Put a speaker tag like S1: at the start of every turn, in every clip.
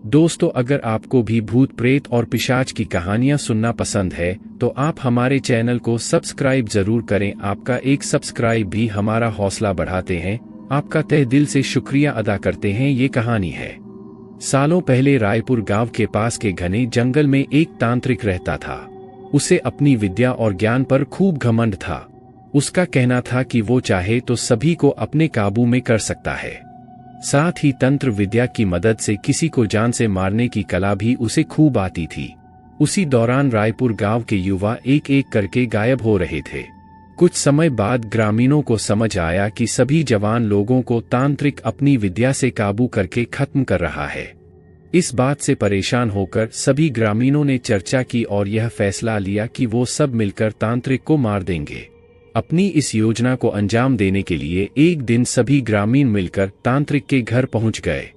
S1: दोस्तों, अगर आपको भी भूत प्रेत और पिशाच की कहानियां सुनना पसंद है तो आप हमारे चैनल को सब्सक्राइब जरूर करें। आपका एक सब्सक्राइब भी हमारा हौसला बढ़ाते हैं। आपका तहे दिल से शुक्रिया अदा करते हैं। ये कहानी है। सालों पहले रायपुर गांव के पास के घने जंगल में एक तांत्रिक रहता था। उसे अपनी विद्या और ज्ञान पर खूब घमंड था। उसका कहना था कि वो चाहे तो सभी को अपने काबू में कर सकता है। साथ ही तंत्र विद्या की मदद से किसी को जान से मारने की कला भी उसे खूब आती थी। उसी दौरान रायपुर गांव के युवा एक एक करके गायब हो रहे थे। कुछ समय बाद ग्रामीणों को समझ आया कि सभी जवान लोगों को तांत्रिक अपनी विद्या से काबू करके खत्म कर रहा है। इस बात से परेशान होकर सभी ग्रामीणों ने चर्चा की और यह फैसला लिया कि वो सब मिलकर तांत्रिक को मार देंगे। अपनी इस योजना को अंजाम देने के लिए एक दिन सभी ग्रामीण मिलकर तांत्रिक के घर पहुंच गए।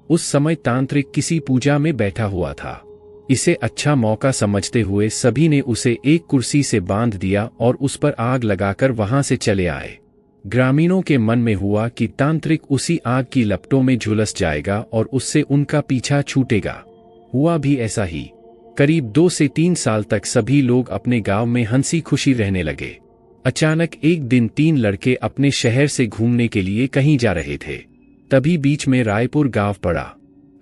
S1: उस समय तांत्रिक किसी पूजा में बैठा हुआ था। इसे अच्छा मौका समझते हुए सभी ने उसे एक कुर्सी से बांध दिया और उस पर आग लगाकर वहां से चले आए। ग्रामीणों के मन में हुआ कि तांत्रिक उसी आग की लपटों में झुलस जाएगा और उससे उनका पीछा छूटेगा। हुआ भी ऐसा ही। करीब 2 से 3 साल तक सभी लोग अपने गांव में हंसी खुशी रहने लगे। अचानक एक दिन 3 लड़के अपने शहर से घूमने के लिए कहीं जा रहे थे। तभी बीच में रायपुर गांव पड़ा।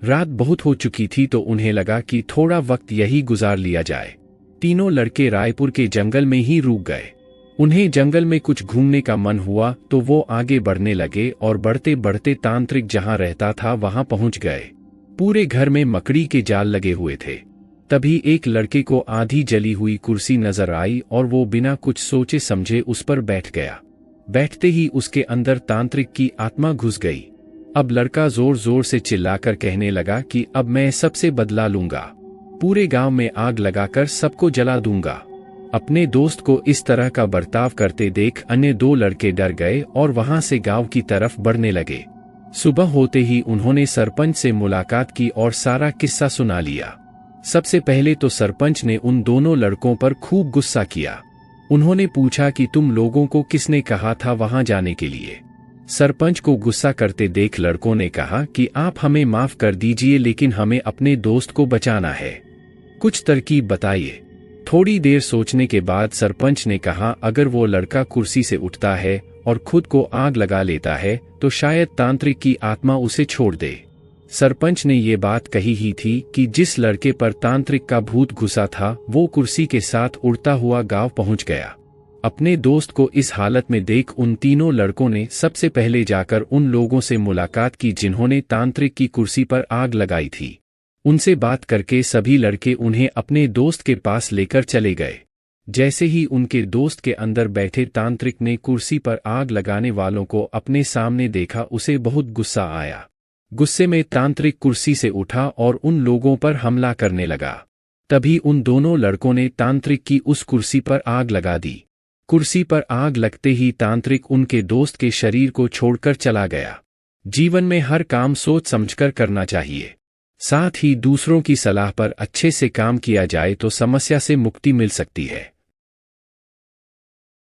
S1: रात बहुत हो चुकी थी तो उन्हें लगा कि थोड़ा वक्त यही गुजार लिया जाए। तीनों लड़के रायपुर के जंगल में ही रुक गए। उन्हें जंगल में कुछ घूमने का मन हुआ तो वो आगे बढ़ने लगे और बढ़ते बढ़ते तांत्रिक जहां रहता था वहां पहुंच गए। पूरे घर में मकड़ी के जाल लगे हुए थे। तभी एक लड़के को आधी जली हुई कुर्सी नजर आई और वो बिना कुछ सोचे समझे उस पर बैठ गया। बैठते ही उसके अंदर तांत्रिक की आत्मा घुस गई। अब लड़का जोर जोर से चिल्लाकर कहने लगा कि अब मैं सबसे बदला लूंगा। पूरे गांव में आग लगाकर सबको जला दूंगा। अपने दोस्त को इस तरह का बर्ताव करते देख अन्य 2 लड़के डर गए और वहां से गांव की तरफ बढ़ने लगे। सुबह होते ही उन्होंने सरपंच से मुलाकात की और सारा किस्सा सुना लिया। सबसे पहले तो सरपंच ने उन दोनों लड़कों पर खूब गुस्सा किया। उन्होंने पूछा कि तुम लोगों को किसने कहा था वहां जाने के लिए। सरपंच को गुस्सा करते देख लड़कों ने कहा कि आप हमें माफ कर दीजिए, लेकिन हमें अपने दोस्त को बचाना है। कुछ तरकीब बताइए। थोड़ी देर सोचने के बाद सरपंच ने कहा, अगर वो लड़का कुर्सी से उठता है और खुद को आग लगा लेता है तो शायद तांत्रिक की आत्मा उसे छोड़ दे। सरपंच ने ये बात कही ही थी कि जिस लड़के पर तांत्रिक का भूत घुसा था वो कुर्सी के साथ उड़ता हुआ गांव पहुंच गया। अपने दोस्त को इस हालत में देख उन तीनों लड़कों ने सबसे पहले जाकर उन लोगों से मुलाकात की जिन्होंने तांत्रिक की कुर्सी पर आग लगाई थी। उनसे बात करके सभी लड़के उन्हें अपने दोस्त के पास लेकर चले गए। जैसे ही उनके दोस्त के अंदर बैठे तांत्रिक ने कुर्सी पर आग लगाने वालों को अपने सामने देखा, उसे बहुत गुस्सा आया। गुस्से में तांत्रिक कुर्सी से उठा और उन लोगों पर हमला करने लगा। तभी उन दोनों लड़कों ने तांत्रिक की उस कुर्सी पर आग लगा दी। कुर्सी पर आग लगते ही तांत्रिक उनके दोस्त के शरीर को छोड़कर चला गया। जीवन में हर काम सोच समझकर करना चाहिए। साथ ही दूसरों की सलाह पर अच्छे से काम किया जाए तो समस्या से मुक्ति मिल सकती है।